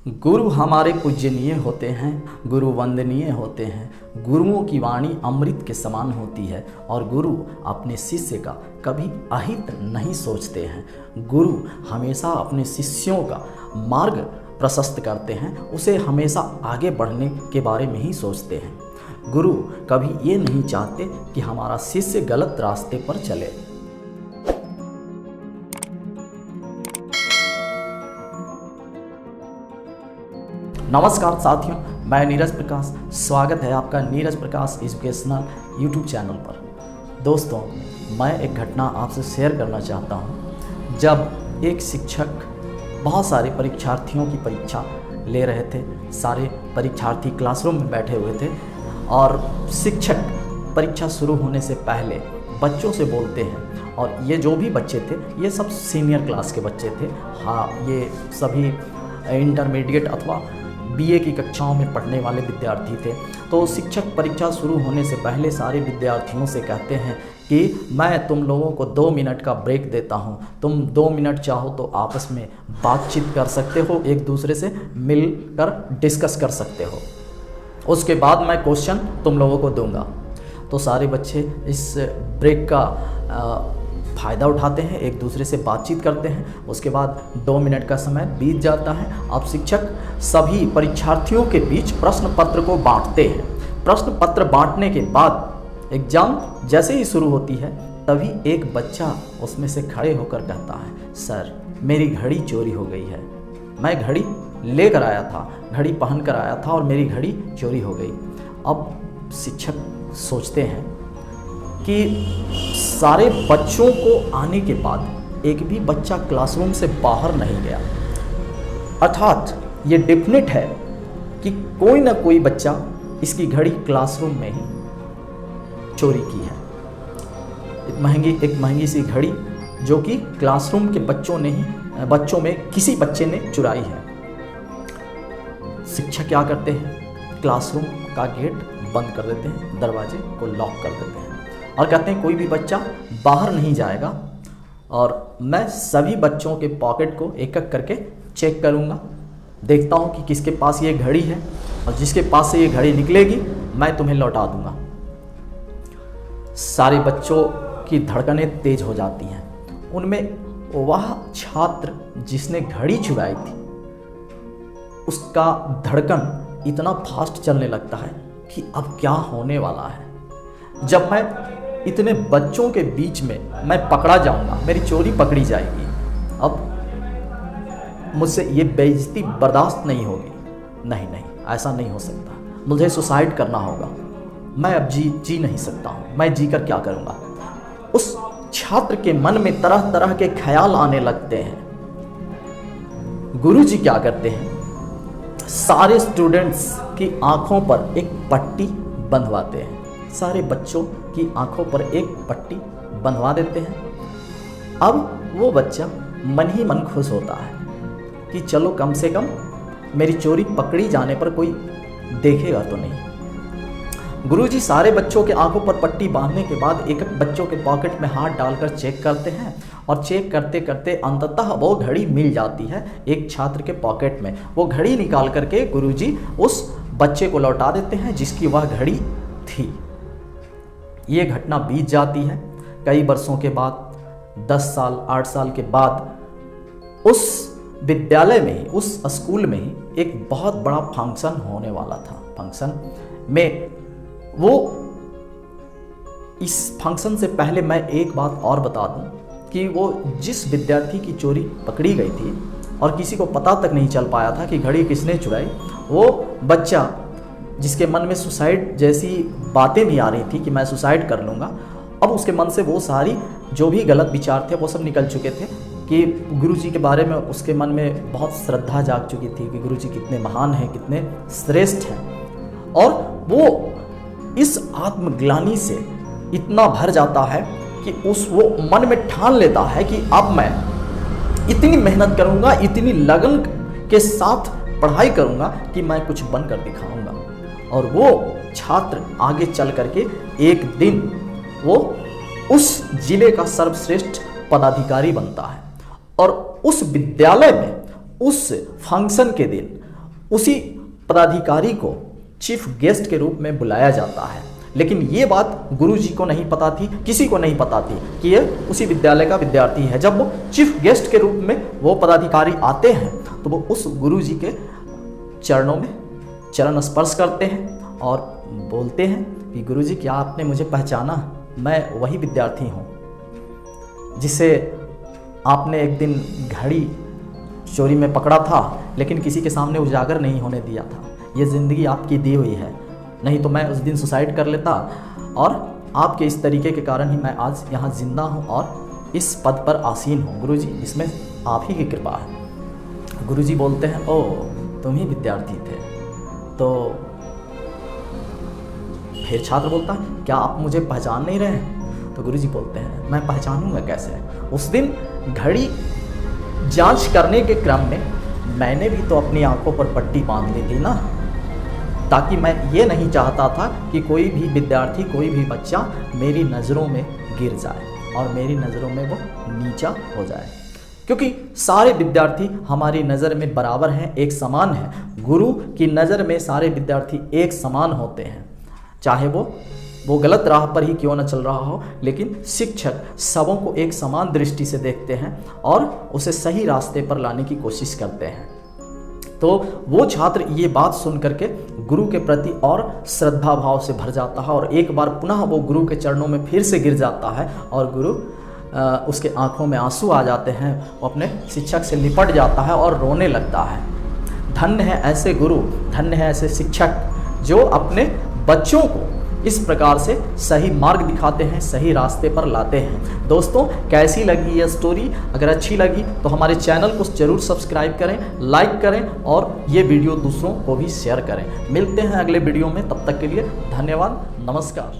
गुरु हमारे पूजनीय होते हैं, गुरु वंदनीय होते हैं। गुरुओं की वाणी अमृत के समान होती है और गुरु अपने शिष्य का कभी अहित नहीं सोचते हैं। गुरु हमेशा अपने शिष्यों का मार्ग प्रशस्त करते हैं, उसे हमेशा आगे बढ़ने के बारे में ही सोचते हैं। गुरु कभी ये नहीं चाहते कि हमारा शिष्य गलत रास्ते पर चले। नमस्कार साथियों, मैं नीरज प्रकाश। स्वागत है आपका नीरज प्रकाश एजुकेशनल यूट्यूब चैनल पर। दोस्तों, मैं एक घटना आपसे शेयर करना चाहता हूं। जब एक शिक्षक बहुत सारे परीक्षार्थियों की परीक्षा ले रहे थे, सारे परीक्षार्थी क्लासरूम में बैठे हुए थे और शिक्षक परीक्षा शुरू होने से पहले बच्चों से बोलते हैं। और ये जो भी बच्चे थे, ये सब सीनियर क्लास के बच्चे थे। हाँ, ये सभी इंटरमीडिएट अथवा बीए की कक्षाओं में पढ़ने वाले विद्यार्थी थे। तो शिक्षक परीक्षा शुरू होने से पहले सारे विद्यार्थियों से कहते हैं कि मैं तुम लोगों को 2 मिनट का ब्रेक देता हूँ। तुम 2 मिनट चाहो तो आपस में बातचीत कर सकते हो, एक दूसरे से मिलकर डिस्कस कर सकते हो। उसके बाद मैं क्वेश्चन तुम लोगों को दूंगा। तो सारे बच्चे इस ब्रेक का फ़ायदा उठाते हैं, एक दूसरे से बातचीत करते हैं। उसके बाद 2 मिनट का समय बीत जाता है। अब शिक्षक सभी परीक्षार्थियों के बीच प्रश्न पत्र को बांटते हैं। प्रश्न पत्र बांटने के बाद एग्ज़ाम जैसे ही शुरू होती है, तभी एक बच्चा उसमें से खड़े होकर कहता है, सर मेरी घड़ी चोरी हो गई है। मैं घड़ी लेकर आया था, घड़ी पहन कर आया था और मेरी घड़ी चोरी हो गई। अब शिक्षक सोचते हैं कि सारे बच्चों को आने के बाद एक भी बच्चा क्लासरूम से बाहर नहीं गया, अर्थात ये डेफिनेट है कि कोई ना कोई बच्चा इसकी घड़ी क्लासरूम में ही चोरी की है। एक महंगी सी घड़ी जो कि क्लासरूम के बच्चों में किसी बच्चे ने चुराई है। शिक्षक क्या करते हैं, क्लासरूम का गेट बंद कर देते हैं, दरवाजे को लॉक कर देते हैं और कहते हैं कोई भी बच्चा बाहर नहीं जाएगा और मैं सभी बच्चों के पॉकेट को एक एक करके चेक करूंगा, देखता हूं कि किसके पास ये घड़ी है और जिसके पास से ये घड़ी निकलेगी मैं तुम्हें लौटा दूंगा। सारे बच्चों की धड़कनें तेज हो जाती हैं। उनमें वह छात्र जिसने घड़ी चुराई थी, उसका धड़कन इतना फास्ट चलने लगता है कि अब क्या होने वाला है। जब मैं इतने बच्चों के बीच में मैं पकड़ा जाऊंगा, मेरी चोरी पकड़ी जाएगी। अब मुझसे ये बेइज्जती बर्दाश्त नहीं होगी। नहीं, ऐसा नहीं हो सकता। मुझे सुसाइड करना होगा। मैं अब जी नहीं सकता हूँ। मैं जी कर क्या करूँगा। उस छात्र के मन में तरह तरह के ख्याल आने लगते हैं। गुरुजी क्या करते हैं, सारे स्टूडेंट्स की आंखों पर एक पट्टी बंधवाते हैं। सारे बच्चों की आंखों पर एक पट्टी बंधवा देते हैं। अब वो बच्चा मन ही मन खुश होता है कि चलो कम से कम मेरी चोरी पकड़ी जाने पर कोई देखेगा तो नहीं। गुरुजी सारे बच्चों के आंखों पर पट्टी बांधने के बाद एक एक बच्चों के पॉकेट में हाथ डालकर चेक करते हैं और चेक करते करते अंततः वो घड़ी मिल जाती है एक छात्र के पॉकेट में। वो घड़ी निकाल करके गुरुजी उस बच्चे को लौटा देते हैं जिसकी वह घड़ी थी। ये घटना बीत जाती है। कई वर्षों के बाद 10 साल 8 साल के बाद उस विद्यालय में ही, उस स्कूल में ही एक बहुत बड़ा फंक्शन होने वाला था। फंक्शन में इस फंक्शन से पहले मैं एक बात और बता दूं कि वो जिस विद्यार्थी की चोरी पकड़ी गई थी और किसी को पता तक नहीं चल पाया था कि घड़ी किसने चुराई, वो बच्चा जिसके मन में सुसाइड जैसी बातें भी आ रही थी कि मैं सुसाइड कर लूँगा, अब उसके मन से वो सारी जो भी गलत विचार थे वो सब निकल चुके थे कि गुरुजी के बारे में उसके मन में बहुत श्रद्धा जाग चुकी थी कि गुरुजी कितने महान हैं, कितने श्रेष्ठ हैं। और वो इस आत्मग्लानि से इतना भर जाता है कि वो मन में ठान लेता है कि अब मैं इतनी मेहनत करूँगा, इतनी लगन के साथ पढ़ाई करूँगा कि मैं कुछ बनकर दिखाऊँगा। और वो छात्र आगे चल करके एक दिन वो उस जिले का सर्वश्रेष्ठ पदाधिकारी बनता है और उस विद्यालय में उस फंक्शन के दिन उसी पदाधिकारी को चीफ गेस्ट के रूप में बुलाया जाता है। लेकिन ये बात गुरुजी को नहीं पता थी, किसी को नहीं पता थी कि ये उसी विद्यालय का विद्यार्थी है। जब वो चीफ गेस्ट के रूप में वो पदाधिकारी आते हैं तो वो उस गुरुजी के चरणों में चरण स्पर्श करते हैं और बोलते हैं कि गुरुजी क्या आपने मुझे पहचाना? मैं वही विद्यार्थी हूँ जिसे आपने एक दिन घड़ी चोरी में पकड़ा था, लेकिन किसी के सामने उजागर नहीं होने दिया था। ये ज़िंदगी आपकी दी हुई है, नहीं तो मैं उस दिन सुसाइड कर लेता, और आपके इस तरीके के कारण ही मैं आज यहाँ जिंदा हूँ और इस पद पर आसीन हूँ। गुरुजी, इसमें आप ही की कृपा है। गुरुजी बोलते हैं, ओ तुम ही विद्यार्थी थे। तो फिर छात्र बोलता है, क्या आप मुझे पहचान नहीं रहे हैं? तो गुरुजी बोलते हैं, मैं पहचानूंगा कैसे? उस दिन घड़ी जांच करने के क्रम में मैंने भी तो अपनी आंखों पर पट्टी बांध ली थी ना, ताकि मैं ये नहीं चाहता था कि कोई भी विद्यार्थी, कोई भी बच्चा मेरी नज़रों में गिर जाए और मेरी नज़रों में वो नीचा हो जाए, क्योंकि सारे विद्यार्थी हमारी नज़र में बराबर हैं, एक समान हैं। गुरु की नज़र में सारे विद्यार्थी एक समान होते हैं, चाहे वो गलत राह पर ही क्यों न चल रहा हो, लेकिन शिक्षक सबों को एक समान दृष्टि से देखते हैं और उसे सही रास्ते पर लाने की कोशिश करते हैं। तो वो छात्र ये बात सुन करके गुरु के प्रति और श्रद्धा भाव से भर जाता है और एक बार पुनः वो गुरु के चरणों में फिर से गिर जाता है और गुरु उसके आंखों में आंसू आ जाते हैं, वो अपने शिक्षक से लिपट जाता है और रोने लगता है। धन्य है ऐसे गुरु, धन्य है ऐसे शिक्षक जो अपने बच्चों को इस प्रकार से सही मार्ग दिखाते हैं, सही रास्ते पर लाते हैं। दोस्तों, कैसी लगी ये स्टोरी? अगर अच्छी लगी तो हमारे चैनल को जरूर सब्सक्राइब करें, लाइक करें और ये वीडियो दूसरों को भी शेयर करें। मिलते हैं अगले वीडियो में, तब तक के लिए धन्यवाद, नमस्कार।